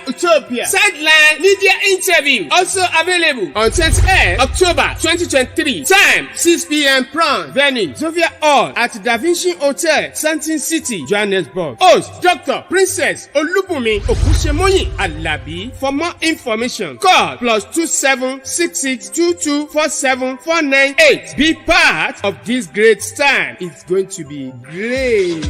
Utopia. Sideline media interview also available on 28th October 2023. Time 6 p.m. prompt. Venue Zofia Hall at Da Vinci Hotel, Santin City, Johannesburg. Host Dr. Princess Olubunmi Okusemoyin Alabi. For more information, call +2766224749. Be part of this great time. It's going to be great.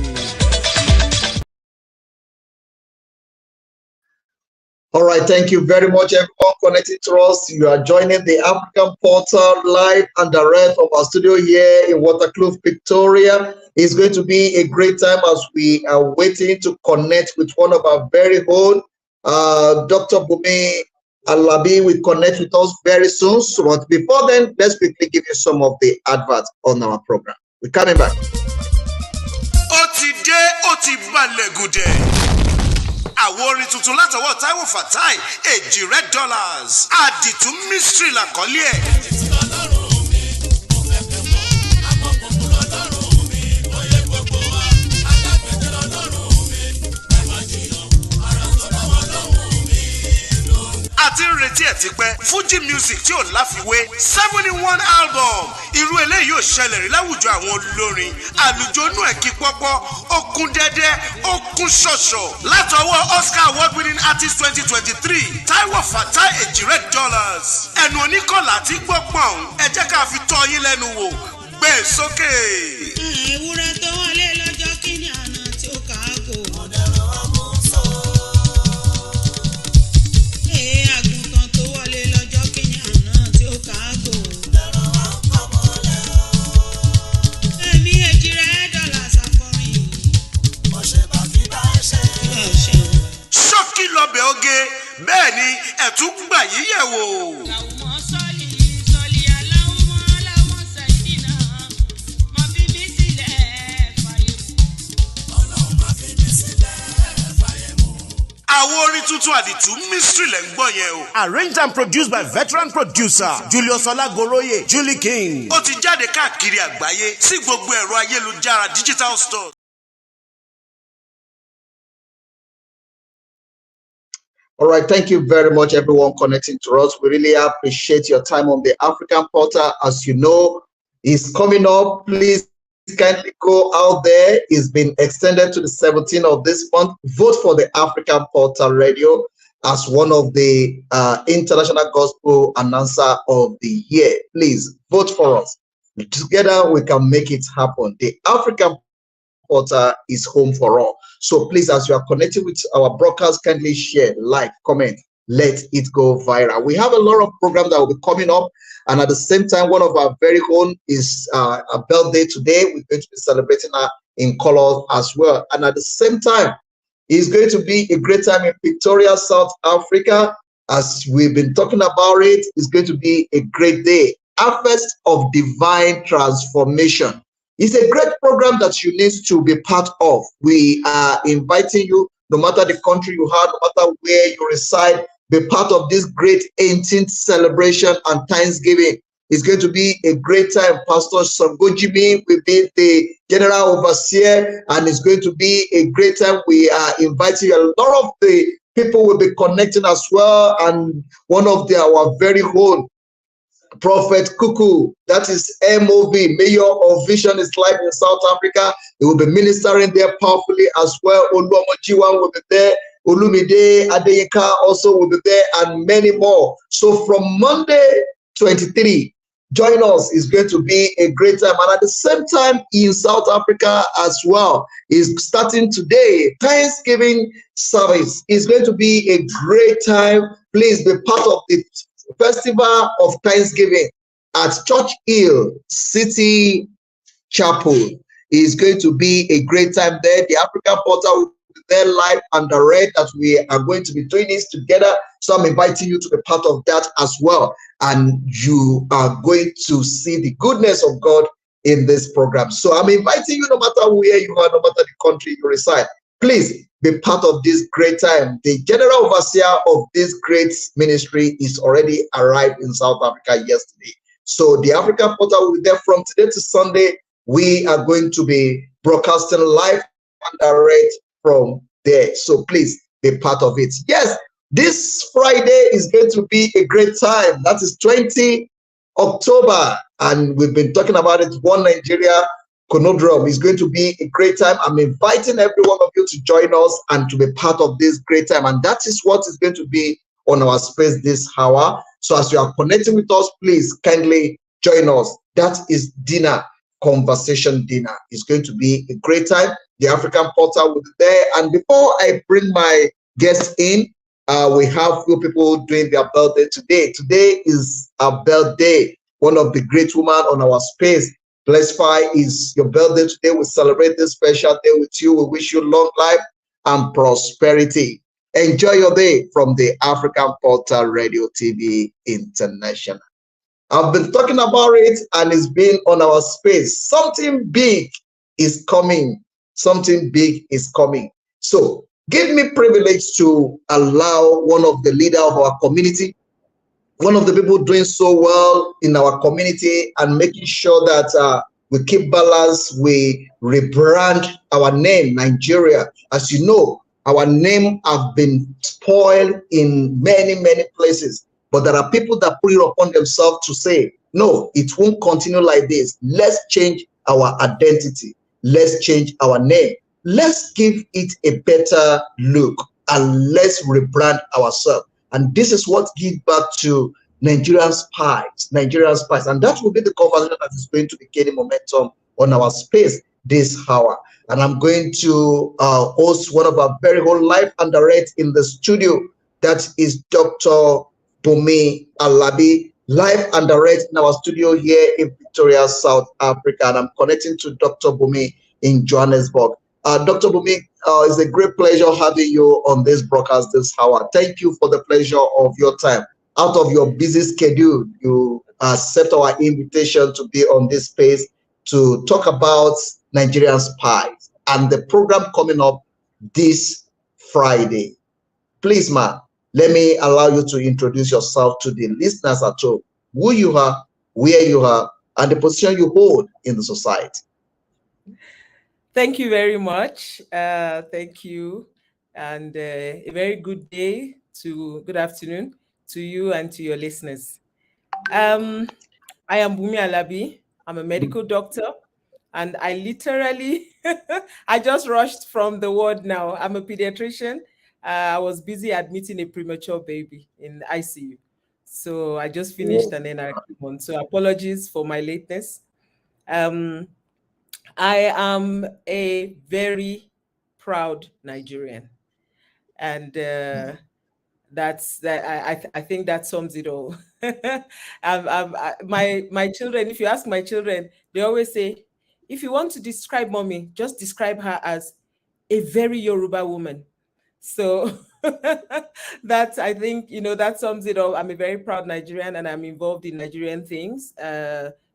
All right, thank you very much, everyone connected to us. You are joining the African Portal live and direct from our studio here in Waterkloof, Victoria. It's going to be a great time as we are waiting to connect with one of our very own, Dr. Bunmi Alabi will connect with us very soon. So, but before then, let's quickly give you some of the adverts on our program. We're coming back. Àwọn orin tuntun látọwọ́ Táíwò Fatai $1 àdìtú mystery làkọ́lé ẹ̀. àti ń retí ẹ̀ tipẹ́ Fuji music tí ò láfiwé 7-in-1 album irú eléyìí ò ṣẹlẹ̀ rí láwùjọ àwọn olórin àlùjọ́nù ẹ̀kí pọ́pọ́ ó kún dẹ́dẹ́ ó kún ṣọ̀ṣọ̀ látọwọ́ Oscar award winning artist 2023 Táíwò Fatai $1 ẹnu oníkọ̀lá tí gbọ́pọ̀n ẹ jẹ́ ká fi tọ́ yín lẹ́nu wò gbé sókè. ewúrẹ́ tó wọlé lọ́jọ́ kíní àná tí ó kà á kò. àgùntàn tó wọlé lọ́jọ́ kíní àná tí ó kà á kò. èmi $1 ṣàkọrin. ṣọ́kì lọ́bẹ̀ oge bẹ́ẹ̀ ni ẹ̀tún gbà yíyẹ̀ wò. Àwọn orin tuntun àdìtú mystery lẹ́ ń gbọ́ yẹn o. Arranged and produced by veteran producer Julius Olagoroye Julie King. Ó ti jáde káàkiri àgbáyé sí gbogbo ẹ̀rọ ayélujára digital store. All right, thank you very much, everyone connecting to us. We really appreciate your time on the African Portal. As you know, it's coming up. Please kindly go out there. It's been extended to the 17th of this month. Vote for the African Portal Radio as one of the international gospel announcer of the year. Please vote for us. Together we can make it happen. The African Portal is home for all. So please, as you are connected with our broadcast, kindly share, like, comment, let it go viral. We have a lot of programs that will be coming up, and at the same time, one of our very own is a birthday today. We're going to be celebrating her in colors as well. And at the same time, it's going to be a great time in Victoria, South Africa. As we've been talking about it, it's going to be a great day. Harvest of Divine Transformation. It's a great program that you need to be part of. We are inviting you, no matter the country you are, no matter where you reside, be part of this great 18th celebration and Thanksgiving. It's going to be a great time. Pastor Sangojimi will be the general overseer, and it's going to be a great time. We are inviting you. A lot of the people will be connecting as well, and one of our very own Prophet Kuku, that is MOV, Mayor of Vision is live in South Africa. He will be ministering there powerfully as well. Oluwamojiwan will be there. Olumide Adeyinka also will be there, and many more. So from Monday 23, join us. It's going to be a great time. And at the same time, in South Africa as well, is starting today. Thanksgiving service is going to be a great time. Please be part of the Festival of Thanksgiving at Church Hill City Chapel. Is going to be a great time there. The African Portal will be there live and direct, that we are going to be doing this together. So I'm inviting you to be part of that as well. And you are going to see the goodness of God in this program. So I'm inviting you, no matter where you are, no matter the country you reside, please be part of this great time. The general overseer of this great ministry is already arrived in South Africa yesterday. So the African Portal will be there from today to Sunday. We are going to be broadcasting live and direct from there. So please be part of it. Yes, This Friday is going to be a great time. That is 20 October. And we've been talking about it. One Nigeria Conundrum is going to be a great time. I'm inviting every one of you to join us and to be part of this great time. And that is what is going to be on our space this hour. So as you are connecting with us, please kindly join us. That is dinner, conversation dinner. It's going to be a great time. The African Portal will be there. And before I bring my guests in, we have few people doing their birthday today. Today is a birthday. One of the great women on our space. Blessify is your birthday today. We celebrate this special day with you. We wish you long life and prosperity. Enjoy your day from the African Portal Radio TV International. I've been talking about it and it's been on our space. Something big is coming. Something big is coming. So give me privilege to allow one of the leaders of our community, one of the people doing so well in our community and making sure that we keep balance, we rebrand our name, Nigeria. As you know, our name have been spoiled in many, many places. But there are people that put it upon themselves to say, no, it won't continue like this. Let's change our identity. Let's change our name. Let's give it a better look and let's rebrand ourselves. And this is what gives back to Nigerian spice, Nigerian spice. And that will be the conversation that is going to be gaining momentum on our space this hour. And I'm going to host one of our very whole live and direct in the studio. That is Dr. Bunmi Alabi, live and direct in our studio here in Pretoria, South Africa. And I'm connecting to Dr. Bunmi in Johannesburg. Dr. Bunmi, it's a great pleasure having you on this broadcast this hour. Thank you for the pleasure of your time. Out of your busy schedule, you accept our invitation to be on this space to talk about Nigerian spies and the program coming up this Friday. Please, ma, let me allow you to introduce yourself to the listeners at home, who you are, where you are, and the position you hold in the society. Thank you very much. Thank you. And a very good day good afternoon to you and to your listeners. I am Bunmi Alabi. I'm a medical doctor. And I literally, I just rushed from the ward now. I'm a pediatrician. I was busy admitting a premature baby in ICU. So I just finished and then I came on. So apologies for my lateness. I am a very proud Nigerian. And that's that. I think that sums it all. My children, if you ask my children, they always say, if you want to describe mommy, just describe her as a very Yoruba woman. So that's, I think, that sums it all. I'm a very proud Nigerian and I'm involved in Nigerian things,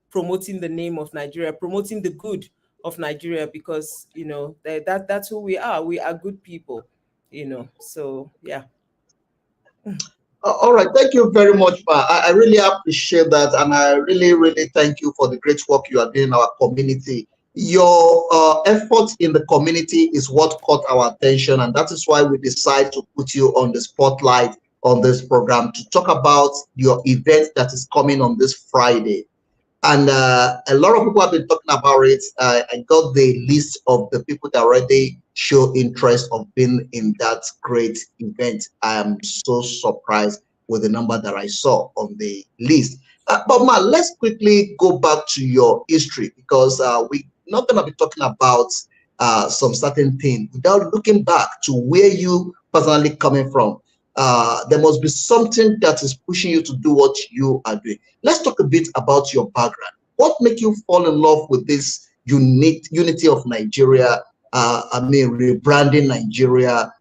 promoting the name of Nigeria, promoting the good of Nigeria, because, that's who we are. We are good people, so yeah. All right, thank you very much, Ma. I really appreciate that, and I really, really thank you for the great work you are doing in our community. Your effort in the community is what caught our attention, and that is why we decided to put you on the spotlight on this program to talk about your event that is coming on this Friday. And a lot of people have been talking about it. I got the list of the people that already show interest of being in that great event. I am so surprised with the number that I saw on the list. But Ma, let's quickly go back to your history, because we're not going to be talking about some certain thing without looking back to where you personally coming from. There must be something that is pushing you to do what you are doing. Let's talk a bit about your background. What made you fall in love with this unity of Nigeria? Rebranding Nigeria,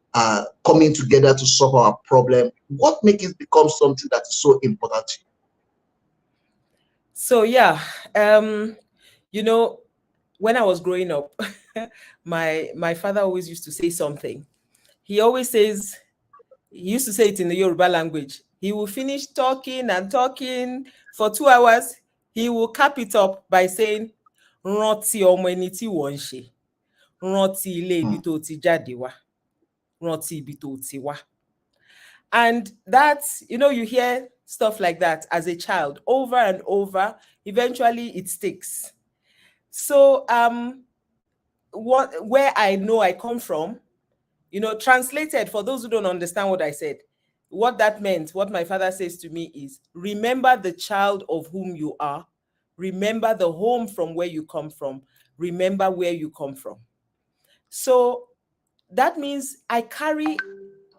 coming together to solve our problem. What makes it become something that is so important to you? So yeah, when I was growing up, my father always used to say something. He used to say it in the Yoruba language. He will finish talking and talking for 2 hours. He will cap it up by saying, "Rántí ọmọ ẹni tí wọ́n ń ṣe. Rántí ilé ibi tó ti jáde wá. Rántí ibi tó ti wá." And that's, you hear stuff like that as a child over and over. Eventually it sticks. So where I know I come from, translated for those who don't understand what I said, what that meant, what my father says to me is, remember the child of whom you are, remember the home from where you come from, remember where you come from. So that means I carry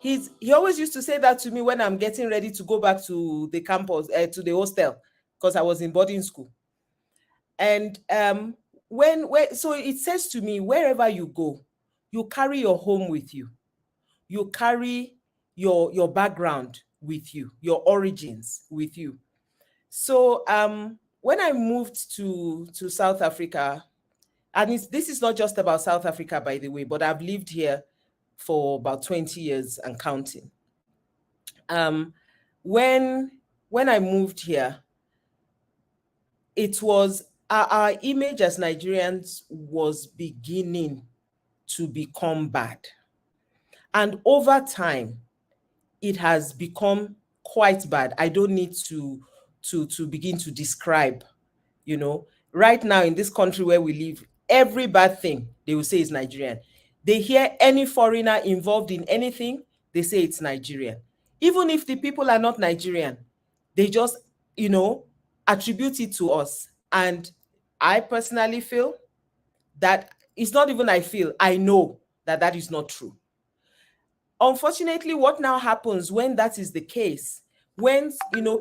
he always used to say that to me when I'm getting ready to go back to the campus, to the hostel, because I was in boarding school. And so it says to me, wherever you go, you carry your home with you. You carry your background with you, your origins with you. So when I moved to South Africa, and this is not just about South Africa, by the way, but I've lived here for about 20 years and counting. When I moved here, it was our image as Nigerians was beginning to become bad. And over time, it has become quite bad. I don't need to begin to describe, right now in this country where we live, every bad thing they will say is Nigerian. They hear any foreigner involved in anything, they say it's Nigerian. Even if the people are not Nigerian, they just, attribute it to us. And I personally feel that it's not even I know that that is not true. Unfortunately, what now happens when that is the case, when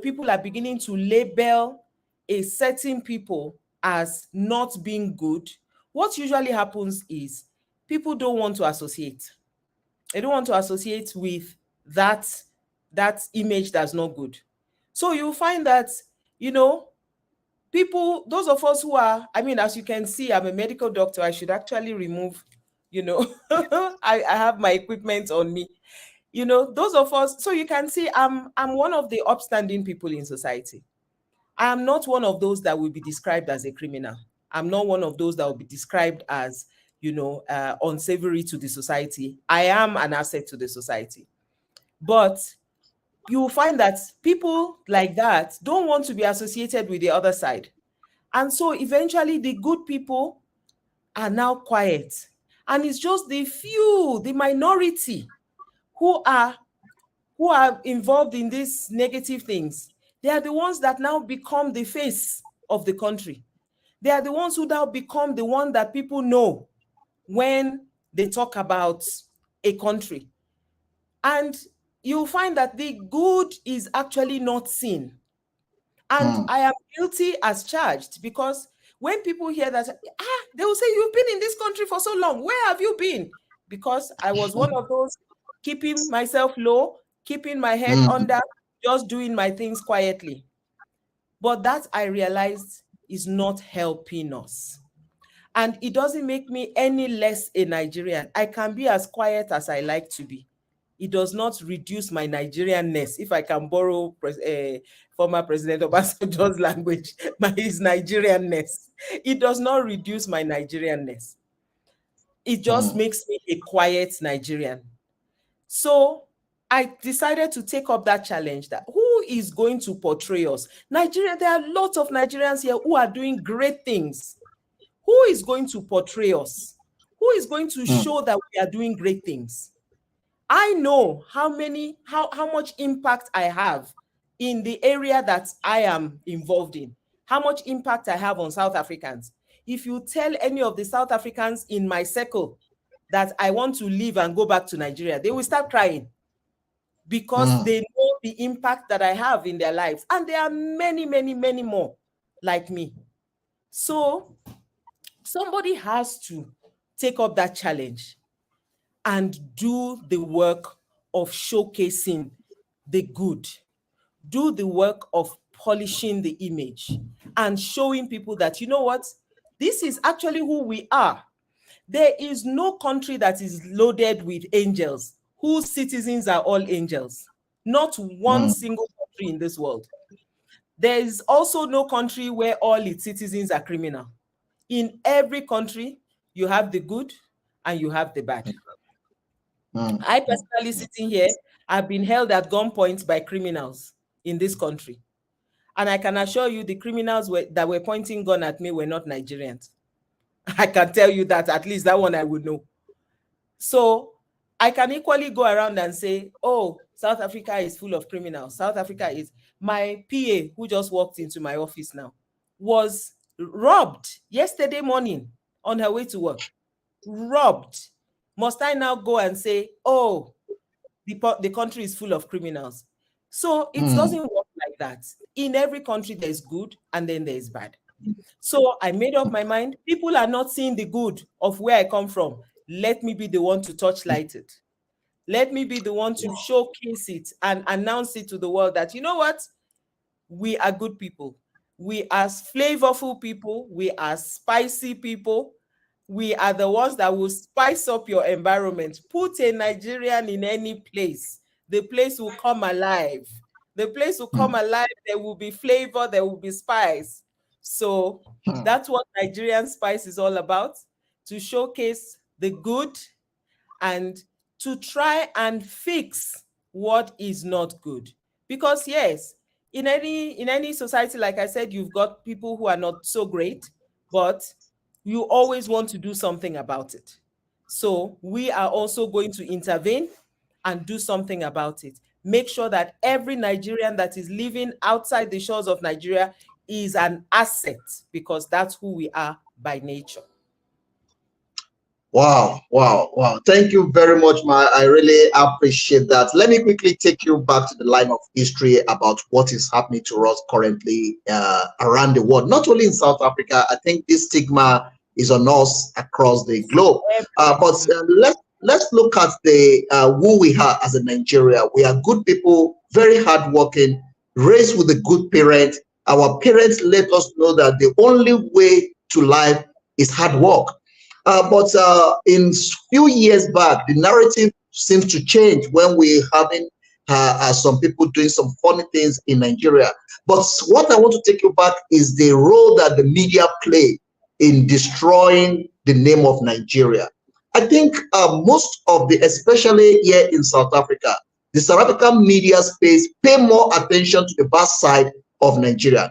people are beginning to label a certain people as not being good, what usually happens is people don't want to associate. They don't want to associate with that image that's not good. So you find that, people, those of us who are, as you can see, I'm a medical doctor. I should actually remove, I have my equipment on me. Those of us, so you can see I'm one of the upstanding people in society. I am not one of those that will be described as a criminal. I'm not one of those that will be described as, unsavory to the society. I am an asset to the society. But you will find that people like that don't want to be associated with the other side. And so eventually the good people are now quiet. And it's just the few, the minority who are involved in these negative things. They are the ones that now become the face of the country. They are the ones who now become the one that people know when they talk about a country. And you'll find that the good is actually not seen. And I am guilty as charged, because when people hear that, they will say, you've been in this country for so long. Where have you been? Because I was one of those keeping myself low, keeping my head under, just doing my things quietly. But that, I realized, is not helping us. And it doesn't make me any less a Nigerian. I can be as quiet as I like to be. It does not reduce my Nigerianness, if I can borrow former President Obasanjo's language, his Nigerianness. It does not reduce my Nigerianness. It just makes me a quiet Nigerian. So I decided to take up that challenge, that who is going to portray us? Nigeria, there are lots of Nigerians here who are doing great things. Who is going to portray us? Who is going to show that we are doing great things? I know how much impact I have in the area that I am involved in, how much impact I have on South Africans. If you tell any of the South Africans in my circle that I want to leave and go back to Nigeria, they will start crying, because they know the impact that I have in their lives. And there are many, many, many more like me. So somebody has to take up that challenge and do the work of showcasing the good, do the work of polishing the image and showing people that, you know what, this is actually who we are. There is no country that is loaded with angels, whose citizens are all angels. Not one single country in this world. There is also no country where all its citizens are criminal. In every country, you have the good and you have the bad. I personally, sitting here, have been held at gunpoint by criminals in this country. And I can assure you the criminals that were pointing gun at me were not Nigerians. I can tell you that, at least that one I would know. So I can equally go around and say, oh, South Africa is full of criminals. South Africa is. My PA, who just walked into my office now, was robbed yesterday morning on her way to work. Robbed. Must I now go and say, oh, the country is full of criminals? So it doesn't work like that. In every country, there's good and then there's bad. So I made up my mind. People are not seeing the good of where I come from. Let me be the one to touchlight it. Let me be the one to showcase it and announce it to the world that, you know what? We are good people. We are flavorful people. We are spicy people. We are the ones that will spice up your environment. Put a Nigerian in any place. The place will come alive. The place will come alive. There will be flavor. There will be spice. So that's what Nigerian spice is all about, to showcase the good and to try and fix what is not good. Because yes, in any society, like I said, you've got people who are not so great, but you always want to do something about it. So we are also going to intervene and do something about it. Make sure that every Nigerian that is living outside the shores of Nigeria is an asset, because that's who we are by nature. Wow, wow, wow. Thank you very much, Ma. I really appreciate that. Let me quickly take you back to the line of history about what is happening to us currently around the world, not only in South Africa. I think this stigma is on us across the globe. But let's look at the who we are as a Nigeria. We are good people, very hardworking, raised with a good parent. Our parents let us know that the only way to life is hard work. But in few years back, the narrative seems to change when we're having some people doing some funny things in Nigeria. But what I want to take you back is the role that the media play in destroying the name of Nigeria. I think most of the, especially here in South Africa, the South African media space pay more attention to the bad side of Nigeria.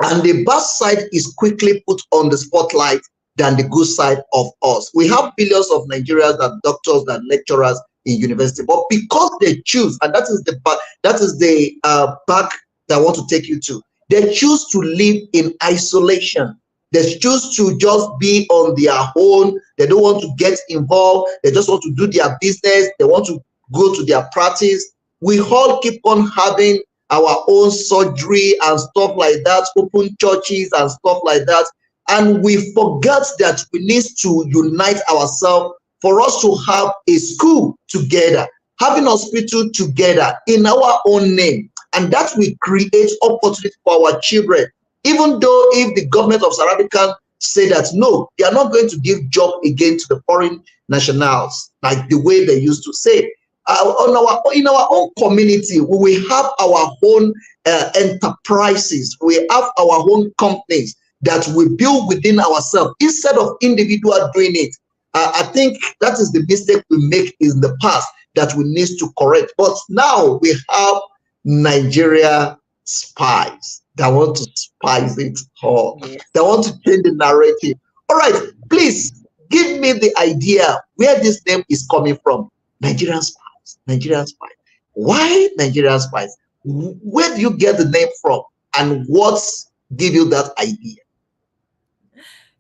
And the bad side is quickly put on the spotlight than the good side of us. We have billions of Nigerians that doctors, that lecturers in university, but because they choose, and that is the back that I want to take you to, they choose to live in isolation. They choose to just be on their own. They don't want to get involved. They just want to do their business. They want to go to their practice. We all keep on having our own surgery and stuff like that, open churches and stuff like that. And we forget that we need to unite ourselves for us to have a school together, having a hospital together in our own name. And that will create opportunity for our children. Even though if the government of South Africa say that, no, they are not going to give job again to the foreign nationals, like the way they used to say. In our own community, we will have our own enterprises. We have our own companies that we build within ourselves instead of individual doing it. I think that is the mistake we make in the past that we need to correct. But now we have Nigeria spies that want to spice it all. Yes. They want to change the narrative. All right, please give me the idea where this name is coming from. Nigerian spies. Nigerian spies. Why Nigerian spies? Where do you get the name from? And what's give you that idea?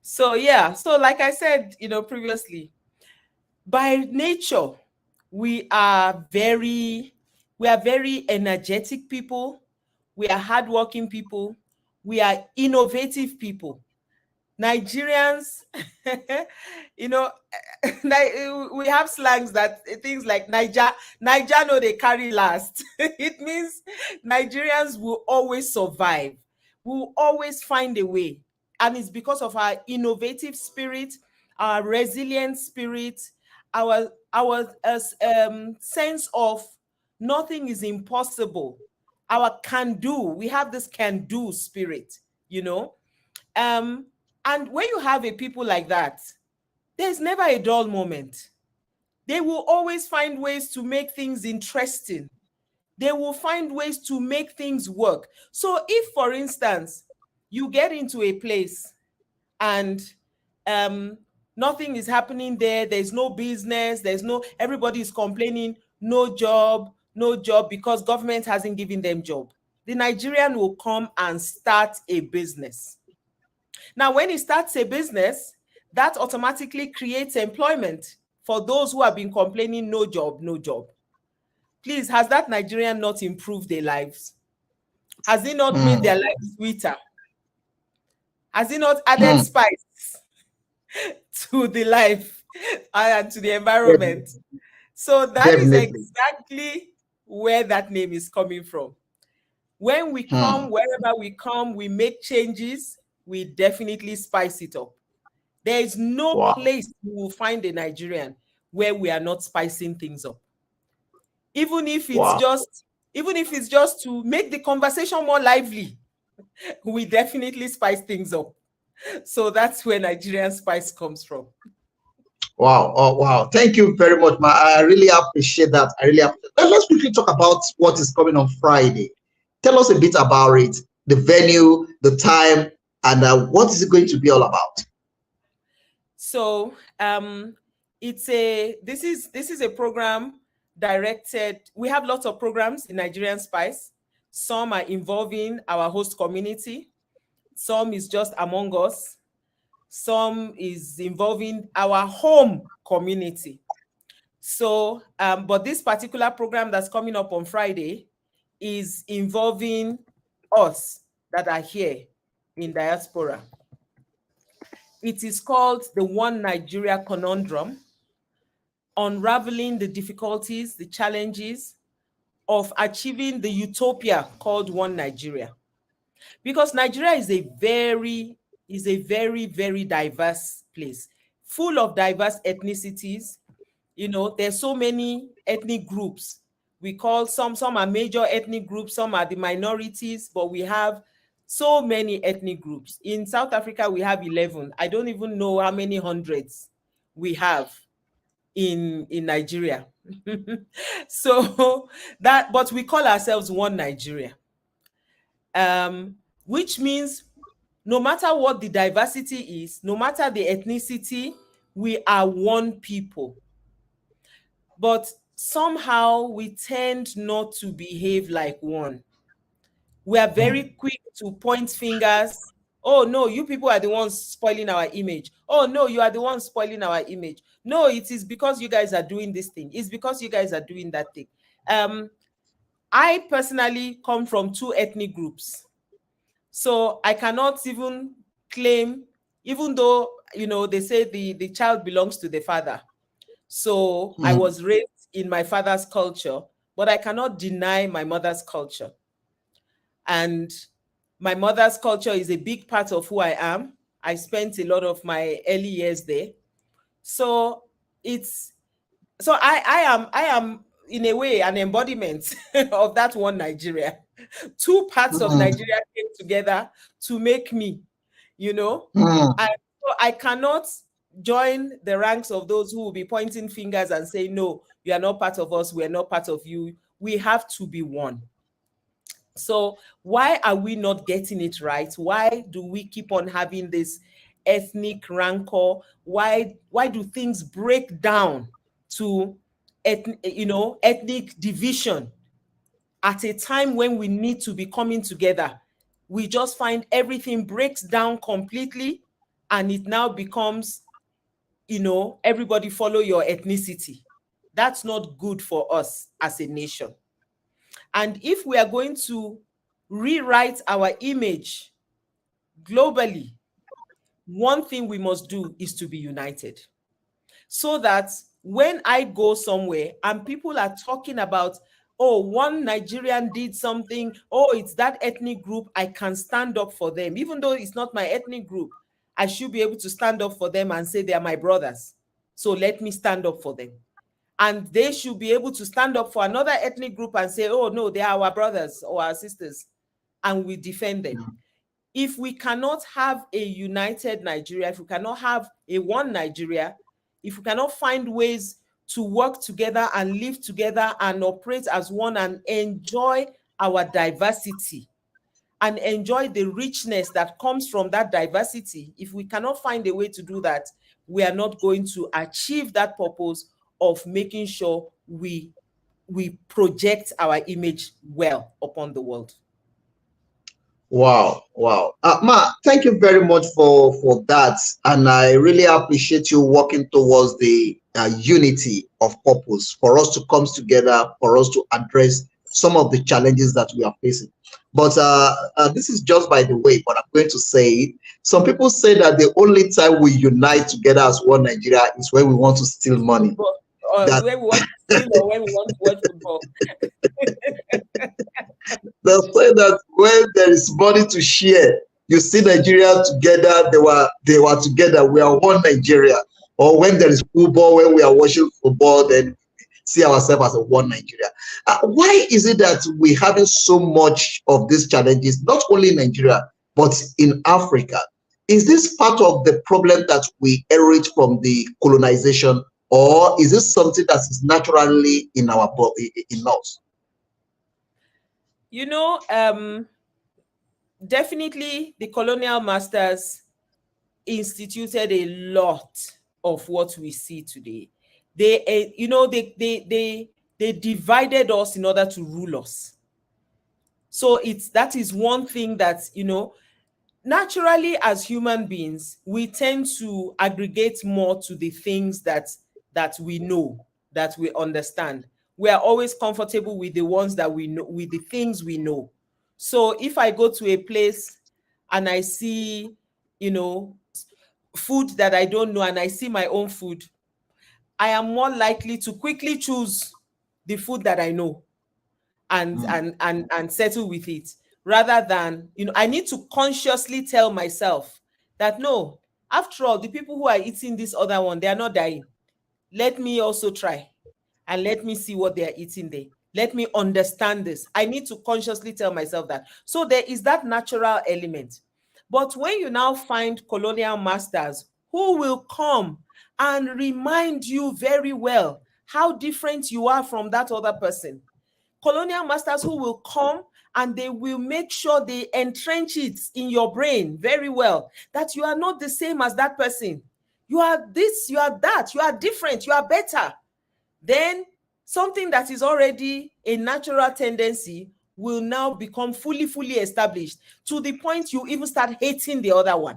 So yeah, so like I said, previously, by nature, we are very energetic people. We are hardworking people. We are innovative people. Nigerians, we have slangs that things like Niger no they carry last. It means Nigerians will always survive. We will always find a way. And it's because of our innovative spirit, our resilient spirit, our sense of nothing is impossible, our can-do. We have this can-do spirit, and when you have a people like that, there's never a dull moment. They will always find ways to make things interesting. They will find ways to make things work. So if, for instance, you get into a place and nothing is happening there, there's no business, everybody is complaining, no job, because government hasn't given them job. The Nigerian will come and start a business. Now, when he starts a business, that automatically creates employment for those who have been complaining, no job, no job. Please, has that Nigerian not improved their lives? Has it not made their lives sweeter? Has it not added spice to the life and to the environment? Definitely. So that is Definitely. exactly where that name is coming from. When we come, wherever we come, we make changes, we definitely spice it up. There is no Wow. place you will find a Nigerian where we are not spicing things up. Even if it's just to make the conversation more lively, we definitely spice things up. So that's where Nigerian spice comes from. Wow. Oh, wow. Thank you very much, ma. I really appreciate that. Let's quickly talk about what is coming on Friday. Tell us a bit about it, the venue, the time, and what is it going to be all about? So this is a program directed. We have lots of programs in Nigerian Spice. Some are involving our host community. Some is just among us. Some is involving our home community. So, but this particular program that's coming up on Friday is involving us that are here in diaspora. It is called the One Nigeria Conundrum, unraveling the difficulties, the challenges of achieving the utopia called One Nigeria. Because Nigeria is a very, very diverse place, full of diverse ethnicities. You know, there's so many ethnic groups. We call some are major ethnic groups, some are the minorities, but we have so many ethnic groups. In South Africa, we have 11. I don't even know how many hundreds we have in Nigeria. So but we call ourselves One Nigeria. Which means no matter what the diversity is, no matter the ethnicity, we are one people. But somehow we tend not to behave like one. We are very quick to point fingers. Oh no, you people are the ones spoiling our image. Oh no, you are the ones spoiling our image. No, it is because you guys are doing this thing. It's because you guys are doing that thing. I personally come from 2 ethnic groups. So I cannot even claim, even though, you know, they say the child belongs to the father. So I was raised in my father's culture, but I cannot deny my mother's culture. And my mother's culture is a big part of who I am. I spent a lot of my early years there. So I am in a way an embodiment of that one Nigeria. 2 parts of Nigeria came together to make me, you know. And so I cannot join the ranks of those who will be pointing fingers and say, no, you are not part of us, we are not part of you. We have to be one. So why are we not getting it right? Why do we keep on having this ethnic rancor? Why do things break down to ethnic division at a time when we need to be coming together? We just find everything breaks down completely, and it now becomes, everybody follow your ethnicity. That's not good for us as a nation. And if we are going to rewrite our image globally, one thing we must do is to be united. So that when I go somewhere and people are talking about, oh, one Nigerian did something, oh, it's that ethnic group, I can stand up for them. Even though it's not my ethnic group, I should be able to stand up for them and say they are my brothers. So let me stand up for them. And they should be able to stand up for another ethnic group and say, oh, no, they are our brothers or our sisters, and we defend them. If we cannot have a united Nigeria, if we cannot have a one Nigeria, if we cannot find ways to work together and live together and operate as one and enjoy our diversity and enjoy the richness that comes from that diversity. If we cannot find a way to do that, we are not going to achieve that purpose of making sure we project our image well upon the world. Wow. Ma, thank you very much for that. And I really appreciate you working towards the unity of purpose for us to come together, for us to address some of the challenges that we are facing. But this is just by the way, but I'm going to say it. Some people say that the only time we unite together as one Nigeria is when we want to steal money. When we want to steal or when we want to watch football. They'll say that when there is money to share, you see Nigeria together, they were together, we are one Nigeria. Or when there is football, when we are watching football, then see ourselves as a one Nigeria. Why is it that we're having so much of these challenges, not only in Nigeria, but in Africa? Is this part of the problem that we inherit from the colonization, or is this something that is naturally in our body, in us? You know, definitely the colonial masters instituted a lot of what we see today. They, they divided us in order to rule us. So that is one thing that, naturally as human beings, we tend to aggregate more to the things that we know, that we understand. We are always comfortable with the ones that we know, with the things we know. So if I go to a place and I see, food that I don't know and I see my own food, I am more likely to quickly choose the food that I know and settle with it, rather than, I need to consciously tell myself that, no, after all, the people who are eating this other one, they are not dying. Let me also try. And let me see what they are eating there. Let me understand this. I need to consciously tell myself that. So there is that natural element. But when you now find colonial masters who will come and remind you very well how different you are from that other person, colonial masters who will come and they will make sure they entrench it in your brain very well, that you are not the same as that person. You are this, you are that, you are different, you are better. Then something that is already a natural tendency will now become fully established, to the point you even start hating the other one.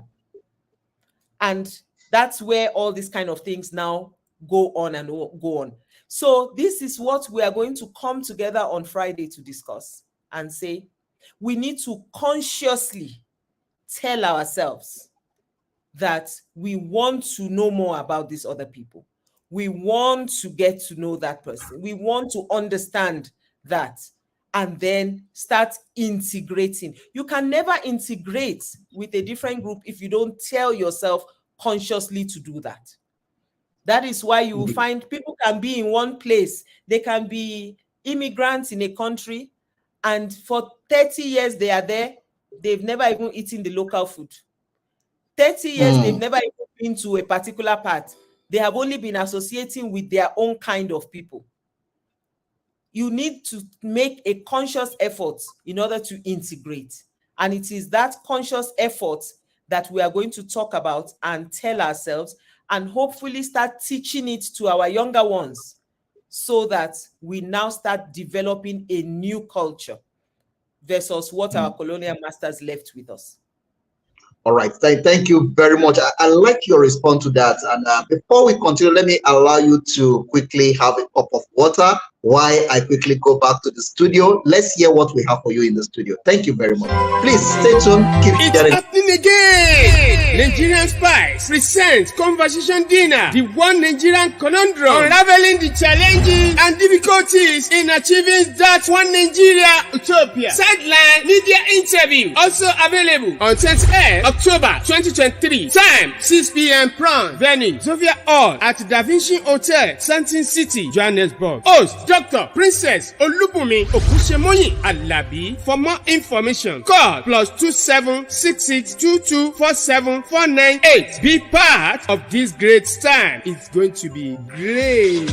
And that's where all these kind of things now go on and go on. So this is what we are going to come together on Friday to discuss and say, we need to consciously tell ourselves that we want to know more about these other people. We want to get to know that person. We want to understand that, and then start integrating. You can never integrate with a different group if you don't tell yourself consciously to do that. That is why you will find people can be in one place. They can be immigrants in a country, and for 30 years they are there. They've never even eaten the local food. 30 years, they've never even been to a particular part. They have only been associating with their own kind of people. You need to make a conscious effort in order to integrate. And it is that conscious effort that we are going to talk about and tell ourselves, and hopefully start teaching it to our younger ones, so that we now start developing a new culture versus what our colonial masters left with us. All right. Thank you very much. I like your response to that. And before we continue, let me allow you to quickly have a cup of water while I quickly go back to the studio. Let's hear what we have for you in the studio. Thank you very much. Please stay tuned. Keep It's happening again. Nigerian Spice presents Conversation Dinner, the one Nigerian conundrum, unraveling the challenges and difficulties in achieving that one Nigeria utopia. Sideline media interview, also available on 20th October 2023. Time 6 p.m. prompt. Venue Zofia Hall at Da Vinci Hotel, Santin City, Johannesburg. Host Dr. Princess Olubunmi Okusemoyin Alabi. For more information, call +2766224749. Be part of this great time. It's going to be great.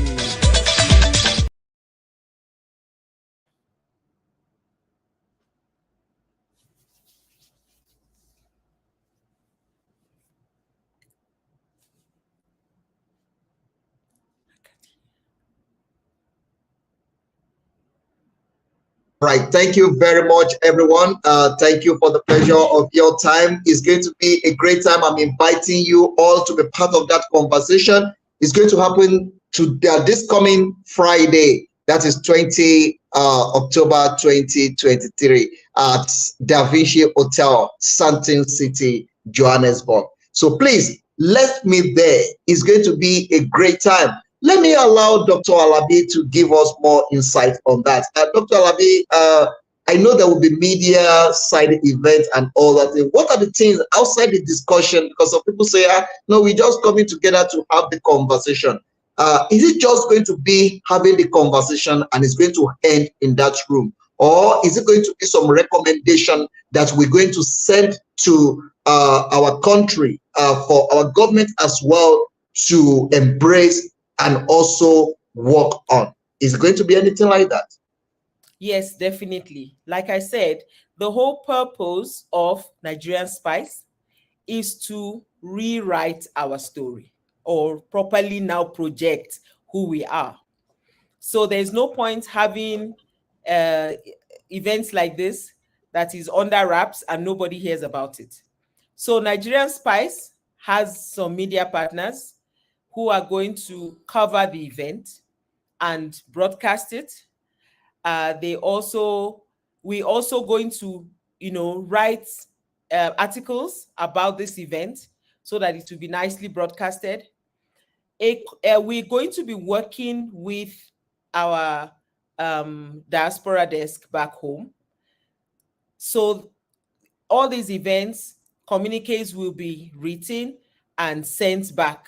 Right. Thank you very much, everyone. Thank you for the pleasure of your time. It's going to be a great time. I'm inviting you all to be part of that conversation. It's going to happen this coming Friday. That is 20 October 2023 at Da Vinci Hotel, Santin City, Johannesburg. So please, let's meet there. It's going to be a great time. Let me allow Dr. Alabi to give us more insight on that. Dr. Alabi, I know there will be media side events and all that. What are the things outside the discussion? Because some people say, no, we're just coming together to have the conversation. Is it just going to be having the conversation and it's going to end in that room? Or is it going to be some recommendation that we're going to send to our country for our government as well to embrace and also work on? Is it going to be anything like that? Yes, definitely. Like I said, the whole purpose of Nigerian Spice is to rewrite our story, or properly now project who we are. So there's no point having events like this that is under wraps and nobody hears about it. So Nigerian Spice has some media partners who are going to cover the event and broadcast it. We also going to, write articles about this event so that it will be nicely broadcasted. We're going to be working with our diaspora desk back home. So all these events, communiques will be written and sent back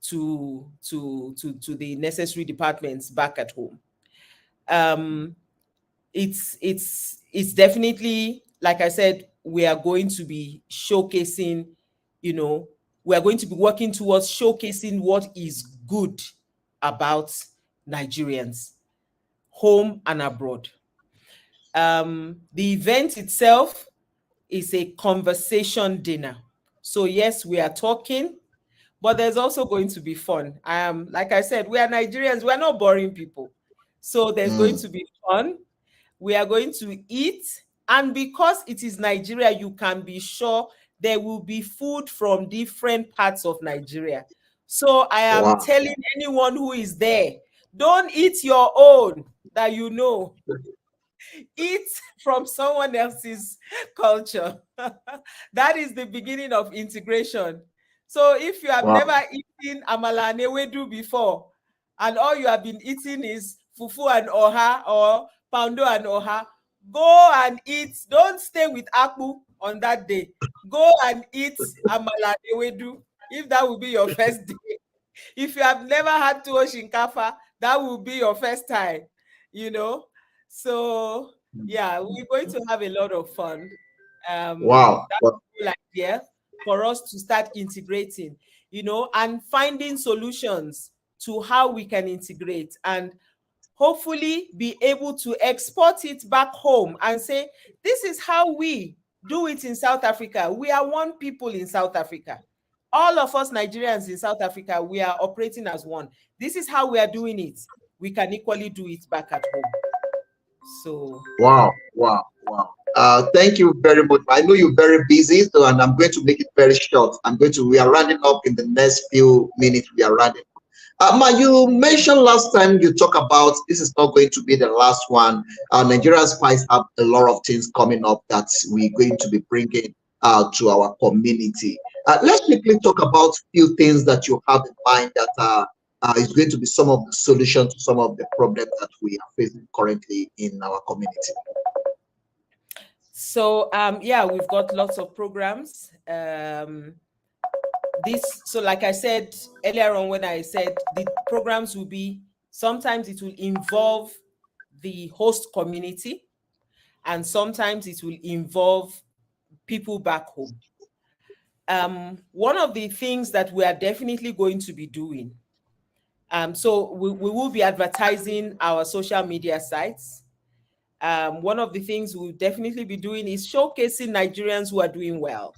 to the necessary departments back at home. It's definitely, like I said, we are going to be showcasing, we are going to be working towards showcasing what is good about Nigerians, home and abroad. The event itself is a conversation dinner. So yes, we are talking, but there's also going to be fun. Like I said, we are Nigerians. We are not boring people. So there's going to be fun. We are going to eat. And because it is Nigeria, you can be sure there will be food from different parts of Nigeria. So I am telling anyone who is there, don't eat your own that you know. Eat from someone else's culture. That is the beginning of integration. So if you have never eaten amala and ewedu before, and all you have been eating is fufu and oha or poundo and oha, go and eat. Don't stay with akpu on that day. Go and eat amala and ewedu if that will be your first day. If you have never had tuwo shinkafa, that will be your first time, So yeah, we're going to have a lot of fun. That's a cool idea for us to start integrating, and finding solutions to how we can integrate and hopefully be able to export it back home and say, this is how we do it in South Africa. We are one people in South Africa. All of us Nigerians in South Africa, we are operating as one. This is how we are doing it. We can equally do it back at home. So wow. Thank you very much. I know you're very busy, and I'm going to make it very short. We are rounding up in the next few minutes. We are rounding up. Ma, you mentioned last time you talked about this is not going to be the last one. Nigerian Spice have a lot of things coming up that we're going to be bringing to our community. Let's quickly talk about a few things that you have in mind that is going to be some of the solutions to some of the problems that we are facing currently in our community. So yeah, we've got lots of programs. So like I said earlier on, when I said the programs will be Sometimes it will involve the host community, and sometimes it will involve people back home. One of the things that we are definitely going to be doing, so we will be advertising our social media sites. One of the things we'll definitely be doing is showcasing Nigerians who are doing well,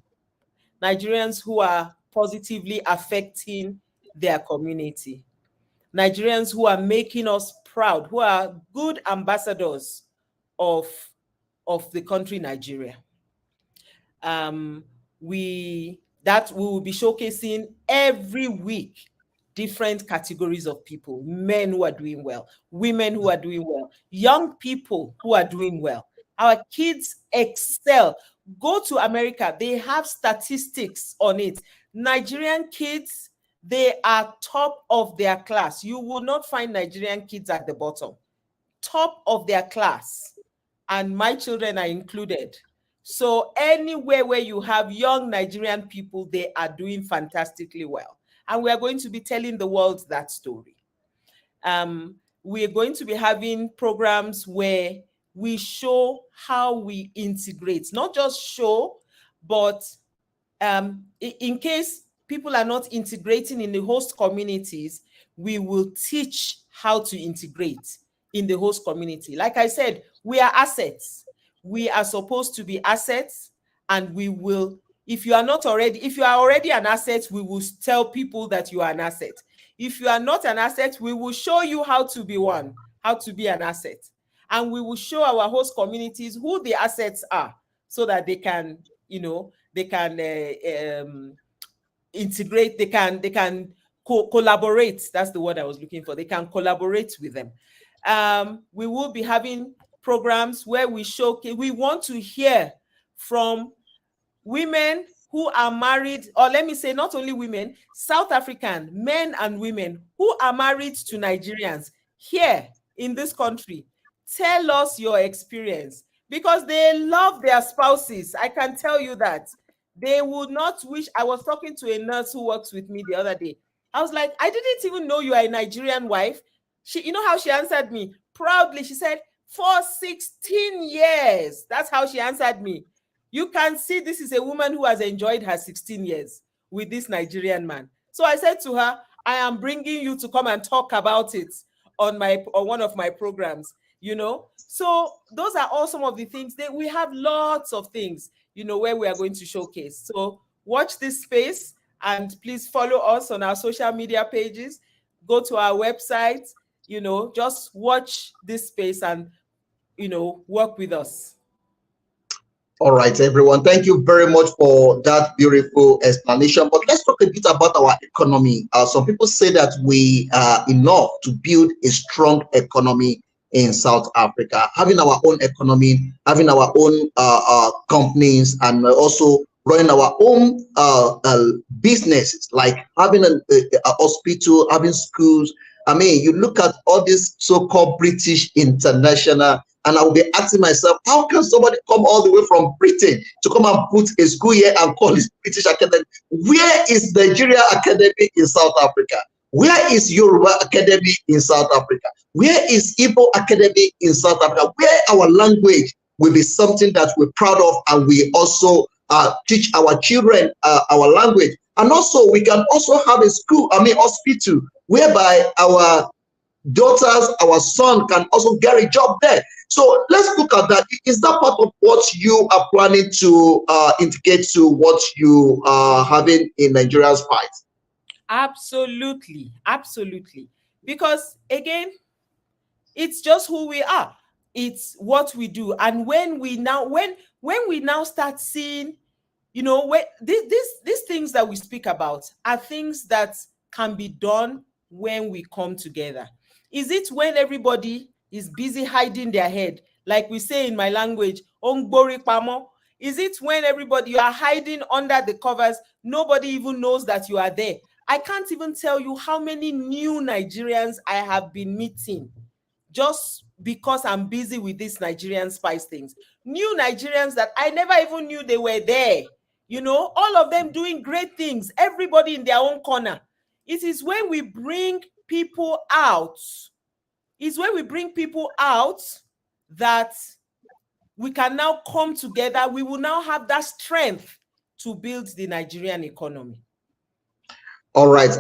Nigerians who are positively affecting their community, Nigerians who are making us proud, who are good ambassadors of the country Nigeria. We will be showcasing every week different categories of people: men who are doing well, women who are doing well, young people who are doing well. Our kids excel. Go to America, they have statistics on it. Nigerian kids, they are top of their class. You will not find Nigerian kids at the bottom. Top of their class. And my children are included. So anywhere where you have young Nigerian people, they are doing fantastically well. And we are going to be telling the world that story. We are going to be having programs where we show how we integrate, not just show, but in case people are not integrating in the host communities, we will teach how to integrate in the host community. Like I said, we are assets. We are supposed to be assets, and we will, if you are already an asset, we will tell people that you are an asset. If you are not an asset, we will show you how to be one, how to be an asset. And we will show our host communities who the assets are, so that they can, integrate, they can collaborate. That's the word I was looking for. They can collaborate with them. We will be having programs where we showcase, we want to hear from women who are married, or let me say, not only women, South African men and women who are married to Nigerians here in this country. Tell us your experience, because they love their spouses. I can tell you that. They would not wish. I was talking to a nurse who works with me the other day. I was like, I didn't even know you are a Nigerian wife. You know how she answered me? Proudly, she said, for 16 years. That's how she answered me. You can see this is a woman who has enjoyed her 16 years with this Nigerian man. So I said to her, I am bringing you to come and talk about it on one of my programs, So those are all some of the things that we have. Lots of things, where we are going to showcase. So watch this space, and please follow us on our social media pages. Go to our website, just watch this space and, work with us. All right, everyone. Thank you very much for that beautiful explanation. But let's talk a bit about our economy. Some people say that we are enough to build a strong economy in South Africa, having our own economy, having our own companies, and also running our own businesses, like having a hospital, having schools. I mean, you look at all this so-called British international, and I will be asking myself, how can somebody come all the way from Britain to come and put a school here and call it British Academy? Where is Nigeria Academy in South Africa? Where is Yoruba Academy in South Africa? Where is Igbo Academy in South Africa? Where our language will be something that we're proud of, and we also teach our children our language. And also, we can also have a school, hospital, whereby our daughters, our son can also get a job there. So let's look at that. Is that part of what you are planning to indicate to what you are having in Nigeria's fight? Absolutely. Absolutely. Because again, it's just who we are. It's what we do. And when we now start seeing, when these things that we speak about are things that can be done when we come together. Is it when everybody is busy hiding their head, like we say in my language, ongbori pamo? Is it when you are hiding under the covers, nobody even knows that you are there? I can't even tell you how many new Nigerians I have been meeting just because I'm busy with these Nigerian spice things. New Nigerians that I never even knew they were there. All of them doing great things, everybody in their own corner. It is when we bring people out It's when we bring people out that we can now come together. We will now have that strength to build the Nigerian economy. All right,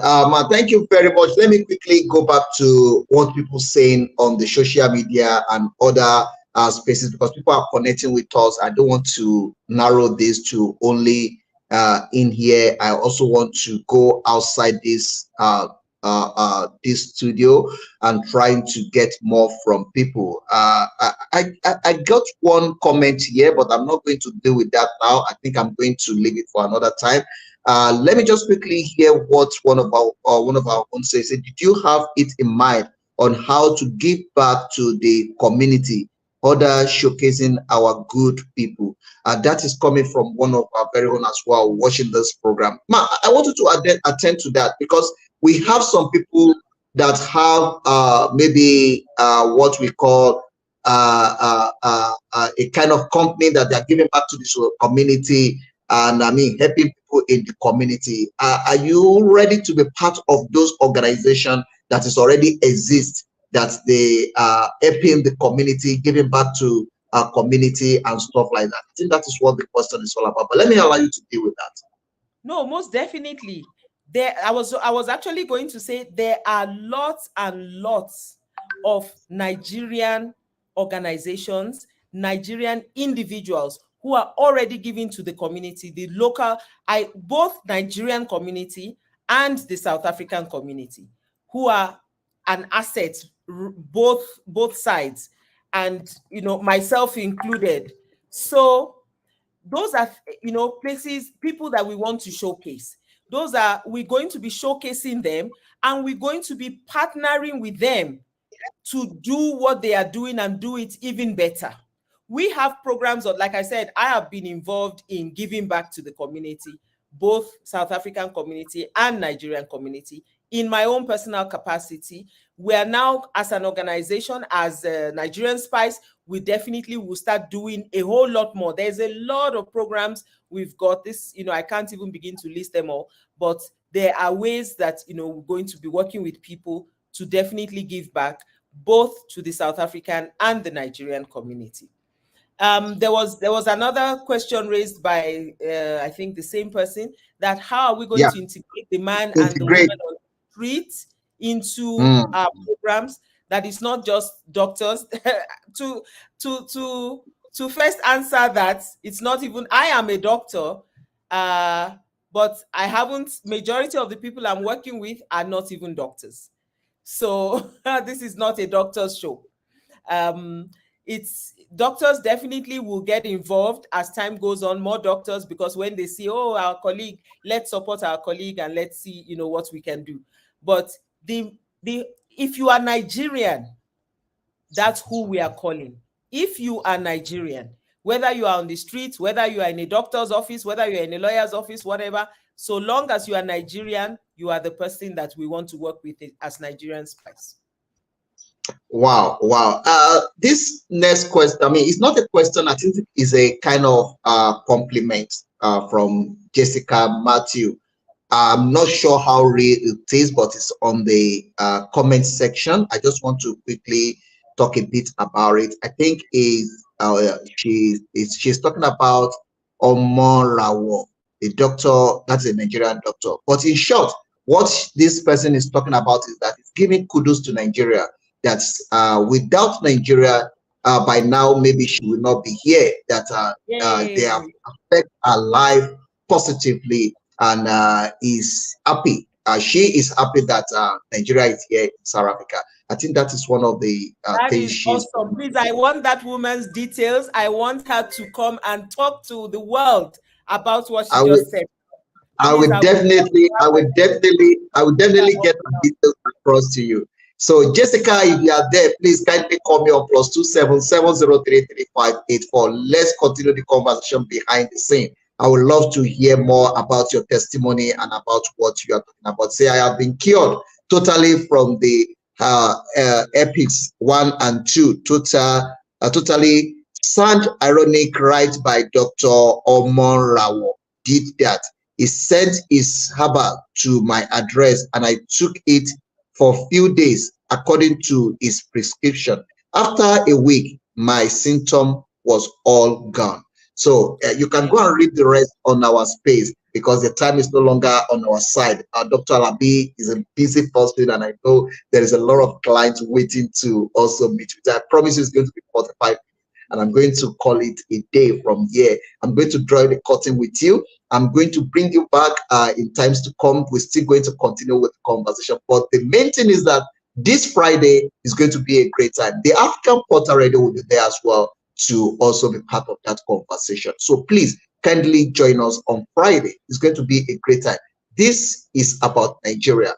thank you very much. Let me quickly go back to what people saying on the social media and other spaces, because people are connecting with us. I don't want to narrow this to only in here. I also want to go outside this this studio and trying to get more from people. I got one comment here, but I'm not going to deal with that now. I think I'm going to leave it for another time. Let me just quickly hear what one of our own says. Did you have it in mind on how to give back to the community, other showcasing our good people? That is coming from one of our very own as well, watching this program. Ma, I wanted to attend to that, because we have some people that have maybe what we call a kind of company that they're giving back to the community, and I mean helping people in the community. Are you ready to be part of those organizations that is already exist, that they are helping the community, giving back to our community and stuff like that? I think that is what the question is all about. But let me allow you to deal with that. No, most definitely. I was actually going to say there are lots and lots of Nigerian organizations, Nigerian individuals who are already giving to the community, the local, both Nigerian community and the South African community, who are an asset, both sides, and myself included. So those are places, people that we want to showcase. We're going to be showcasing them, and we're going to be partnering with them to do what they are doing and do it even better. We have programs of, like I said, I have been involved in giving back to the community, both South African community and Nigerian community, in my own personal capacity. We are now, as an organization, as Nigerian Spice, we definitely will start doing a whole lot more. There's a lot of programs we've got. This, I can't even begin to list them all, but there are ways that, we're going to be working with people to definitely give back, both to the South African and the Nigerian community. There was another question raised by, I think, the same person, that how are we going to integrate the man and the woman on the street into our programs? That is not just doctors. to first answer that, it's not even, I am a doctor, but I haven't, majority of the people I'm working with are not even doctors. So this is not a doctor's show. It's doctors definitely will get involved as time goes on, more doctors, because when they see, oh, our colleague, let's support our colleague and let's see, what we can do. But if you are Nigerian, that's who we are calling. If you are Nigerian, whether you are on the streets, whether you are in a doctor's office, whether you're in a lawyer's office, whatever, so long as you are Nigerian, you are the person that we want to work with as Nigerian Spice. Wow. This next question, I mean, it's not a question, I think it is a kind of compliment from Jessica Matthew. I'm not sure how real it is, but it's on the comment section. I just want to quickly talk a bit about it. I think she's talking about Omorawo, a doctor, that's a Nigerian doctor. But in short, what this person is talking about is that it's giving kudos to Nigeria. That's without Nigeria, by now maybe she will not be here. That they have affected her life positively, and is happy. She is happy that Nigeria is here in South Africa. I think that is one of the things she's awesome. Please, I want that woman's details. I want her to come and talk to the world about what she just said. I would definitely get the details across to you. So Jessica, if you are there, please kindly call me on +27 703 3584. Let's continue the conversation behind the scene. I would love to hear more about your testimony and about what you are talking about. Say, I have been cured totally from the epics 1 and 2. Totally sound ironic, right, by Dr. Omorawo did that. He sent his herbal to my address and I took it for a few days according to his prescription. After a week, my symptom was all gone. So you can go and read the rest on our space because the time is no longer on our side. Dr. Alabi is a busy person, and I know there is a lot of clients waiting to also meet with. I promise you it's going to be 45 minutes, and I'm going to call it a day from here. I'm going to draw the curtain with you. I'm going to bring you back in times to come. We're still going to continue with the conversation. But the main thing is that this Friday is going to be a great time. The African Portal Radio will be there as well to also be part of that conversation. So please kindly join us on Friday. It's going to be a great time. This is about Nigeria.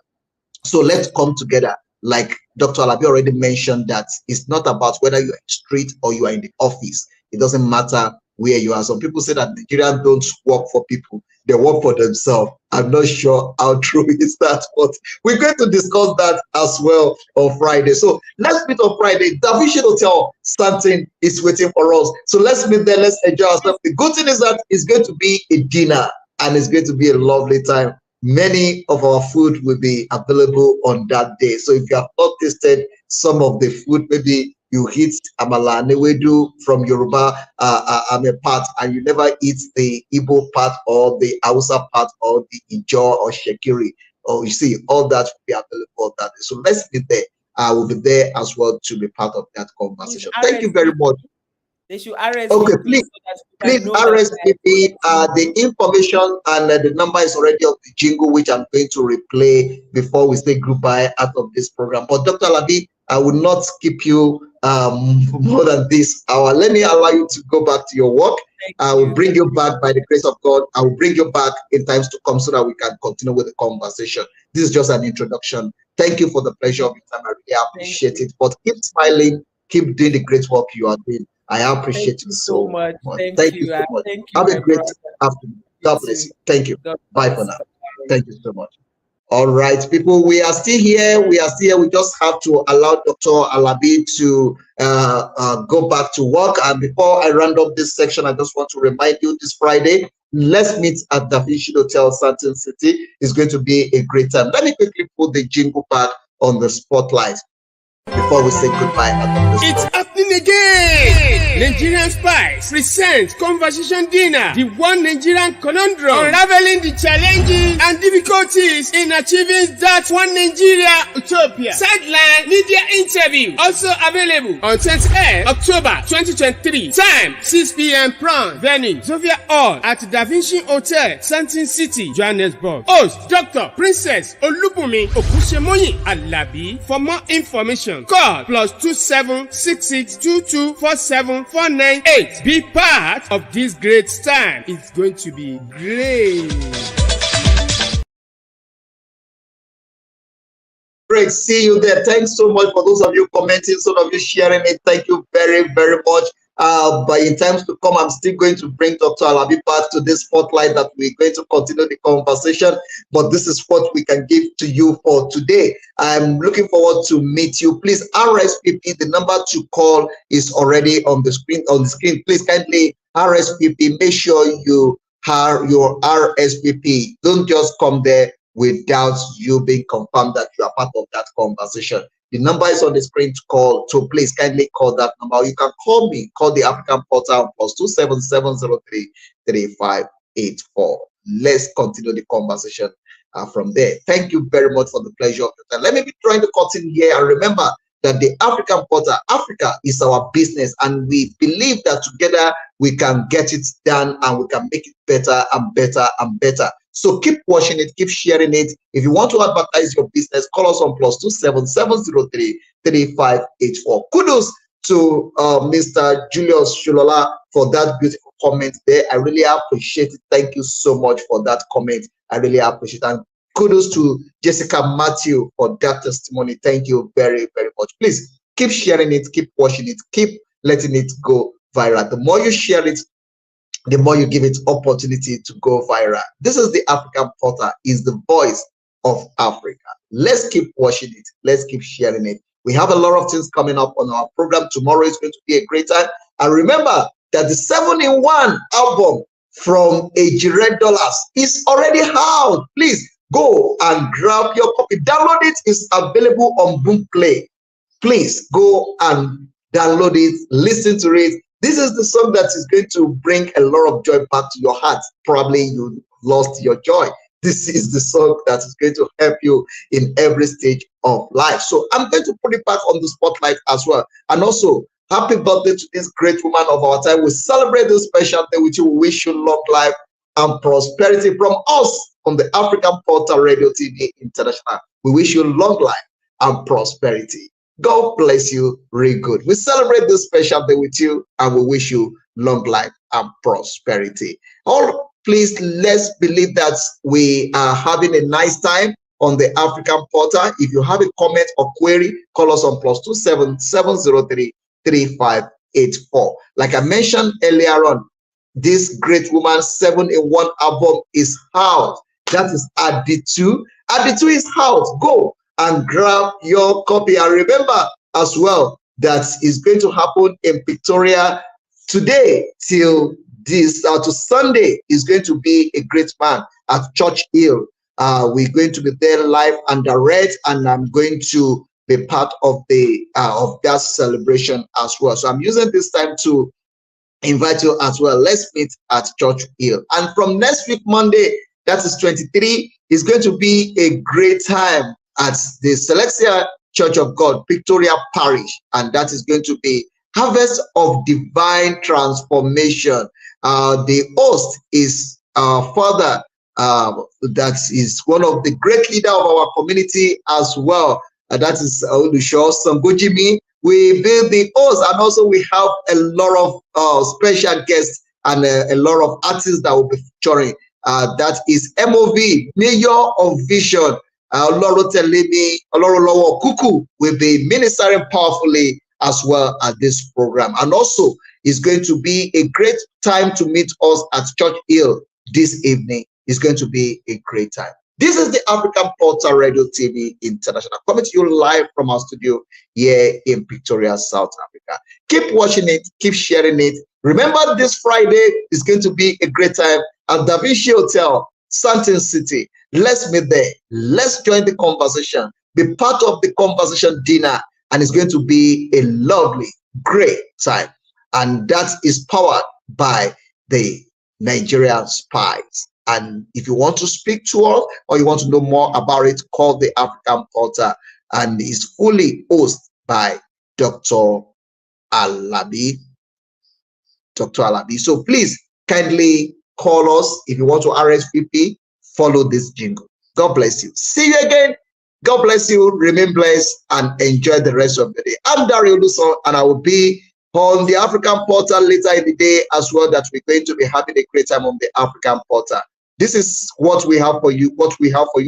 So let's come together. Like Dr. Alabi already mentioned, that it's not about whether you're in the street or you are in the office. It doesn't matter where you are. Some people say that Nigerians don't work for people, they work for themselves. I'm not sure how true is that, but we're going to discuss that as well on Friday. So let's meet on Friday. Da Vinci Hotel, something is waiting for us. So let's meet there, let's enjoy ourselves. The good thing is that it's going to be a dinner and it's going to be a lovely time. Many of our food will be available on that day. So if you have not tasted some of the food, maybe you eat amala newedu from Yoruba part, and you never eat the Igbo part or the Hausa part or the Ijaw or Shekiri, or you see, all that will be available on that day. So let's be there. I will be there as well to be part of that conversation. Thank you very much. They should RSVP. Okay, please RSVP. The information and the number is already on the jingle, which I'm going to replay before we say goodbye out of this program. But Dr. Alabi, I will not keep you more than this hour. Let me allow you to go back to your work. I will bring you back by the grace of God. I will bring you back in times to come so that we can continue with the conversation. This is just an introduction. Thank you for the pleasure of your time. I really appreciate it. But keep smiling, keep doing the great work you are doing. I appreciate you so much. Thank you so much. Have a great afternoon. God bless you. Thank you. Bye for now. Thank you so much. All right, people, we are still here. We just have to allow Dr. Alabi to go back to work. And before I round up this section, I just want to remind you this Friday, let's meet at Da Vinci Hotel, Santin City. It's going to be a great time. Let me quickly put the jingle back on the spotlight before we say goodbye. It's happening again! Nigerian Spice presents Conversation Dinner, the one Nigerian conundrum, unraveling the challenges and difficulties in achieving that one Nigeria utopia. Sideline media interview, also available on 28th October 2023. Time 6 p.m. prompt. Venue Zofia Hall at Da Vinci Hotel, Santin City, Johannesburg. Host Dr. Princess Olubunmi Okusemoyin Alabi. For more information, call +27 66224749. Be part of this great time. It's going to be great. Great, see you there. Thanks so much for those of you commenting, some of you sharing it. Thank you very, very much. But in times to come, I'm still going to bring Dr. Alabi back to this spotlight that we're going to continue the conversation. But this is what we can give to you for today. I'm looking forward to meet you. Please RSVP. The number to call is already on the screen. Please kindly RSVP. Make sure you have your RSVP. Don't just come there without you being confirmed that you are part of that conversation. The number is on the screen to call, so please kindly call that number. You can call me, call the African Portal +27703-3584. Let's continue the conversation from there. Thank you very much for the pleasure of your time. Let me be trying to continue here, and remember that the African Portal, Africa is our business, and we believe that together we can get it done and we can make it better and better and better. So keep watching it, keep sharing it. If you want to advertise your business, call us on +27703-3584. Kudos to Mr. Julius Shulola for that beautiful comment there. I really appreciate it. Thank you so much for that comment. I really appreciate it. And kudos to Jessica Matthew for that testimony. Thank you very, very much. Please keep sharing it, keep watching it, keep letting it go viral. The more you share it, the more you give it opportunity to go viral. This is the African Portal, is the voice of Africa. Let's keep watching it. Let's keep sharing it. We have a lot of things coming up on our program. Tomorrow is going to be a great time. And remember that the 7-in-1 album from AG Red Dollars is already out. Please Go and grab your copy. Download it. It's available on Boomplay. Please go and download it, listen to it. This is the song that is going to bring a lot of joy back to your heart. Probably you lost your joy. This is the song that is going to help you in every stage of life. So I'm going to put it back on the spotlight as well. And also, happy birthday to this great woman of our time. We celebrate this special day with you. We wish you long life and prosperity from us on the African Portal Radio TV International. We wish you long life and prosperity. God bless you really good. We celebrate this special day with you and we wish you long life and prosperity. All please, let's believe that we are having a nice time on the African Portal. If you have a comment or query, call us on +27 703 3584. Like I mentioned earlier on, this great woman 7-in-1 album is out. That is Aditu. Aditu is out. Go and grab your copy. And remember as well that is going to happen in Victoria today till this to Sunday is going to be a great man at Church Hill. We're going to be there live and direct, and I'm going to be part of the of that celebration as well. So I'm using this time to invite you as well. Let's meet at Church Hill. And from next week Monday, that is 23, is going to be a great time at the Celestial Church of God, Victoria Parish, and that is going to be Harvest of Divine Transformation. The host is Father, that is one of the great leaders of our community as well. That is Olusho Sambojimi. We build the host, and also we have a lot of special guests and a lot of artists that will be featuring. That is MOV, Mayor of Vision. Oloro Telemi, Oloro Kuku will be ministering powerfully as well at this program. And also, it's going to be a great time to meet us at Church Hill this evening. It's going to be a great time. This is the African Portal Radio TV International, coming to you live from our studio here in Pretoria, South Africa. Keep watching it, keep sharing it. Remember, this Friday is going to be a great time at Da Vinci Hotel, Santin City. Let's meet there. Let's join the conversation. Be part of the conversation dinner, and it's going to be a lovely, great time. And that is powered by the Nigerian spies. And if you want to speak to us or you want to know more about it, call the African Portal, and is fully hosted by Dr. Alabi. Dr. Alabi. So please kindly call us if you want to RSVP. Follow this jingle. God bless you. See you again. God bless you. Remain blessed and enjoy the rest of the day. I'm Dario Luson, and I will be on the African Portal later in the day as well, that we're going to be having a great time on the African Portal. This is what we have for you,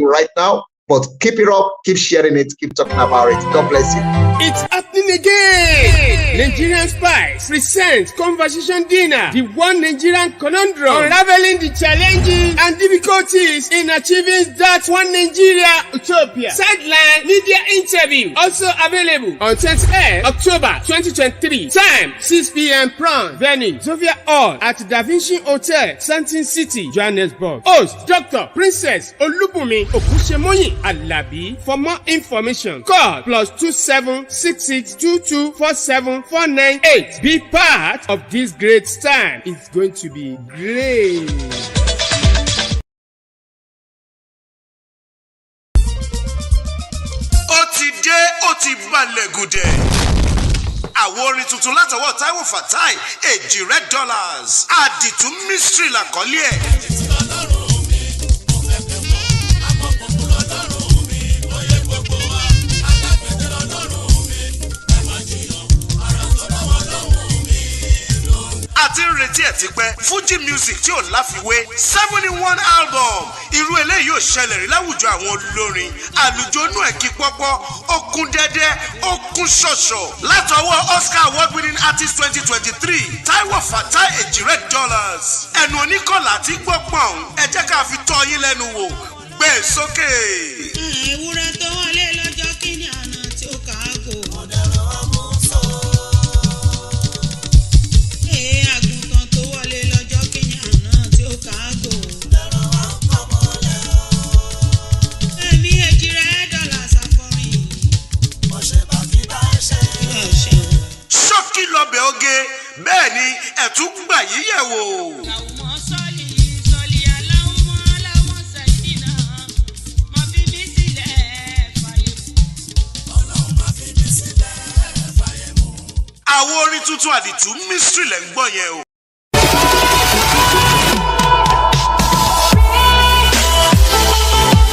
right now. But keep it up, keep sharing it, keep talking about it. God bless you. It's happening again. Nigerian Spies present Conversation Dinner, the one Nigerian conundrum, unraveling the challenges and difficulties in achieving that one Nigeria utopia. Sideline media interview, also available on 28th October 2023. Time 6 p.m. prompt. Venue Zofia Hall at Da Vinci Hotel, Santin City, Johannesburg. Host Dr. Princess Olubunmi Okushemoyin Alabi. For more information, call +27 66224749. Be part of this great time. It's going to be great. Ó ti balẹ̀ gùdẹ̀. Àwọn orin tuntun látọwọ́ Táíwò Fatai, $1 Àdìtú mystery làkọ́lé ẹ̀. Àti ń retí ẹ̀ ti pẹ́, Fuji music tí ò láfiwé, 7-in-1 album. Irú eléyìí ò ṣẹlẹ̀ rí láwùjọ àwọn olórin. Àlùjọ́nú ẹ̀ kí pọ́pọ́, ó kún dẹ́dẹ́, ó kún ṣọ̀ṣọ̀. Látọwọ́ Oscar award-winning artist 2023, Táíwò Fatai, $1. Ẹnu oníkọ̀lá tí gbọ́pọ̀n, ẹ jẹ́ ká fi tọ́ yín lẹ́nu wò. Gbé sókè. Ewúrẹ́ tó wọlé lọ́jọ́ kíní àná tí ó kà á gò. Àgùntàn tó wọlé lọ́jọ́ kíní àná tí ó kà á gò. wò. àwọn orin tuntun àdìtú mystery lẹ́ ń gbọ́ yẹn o.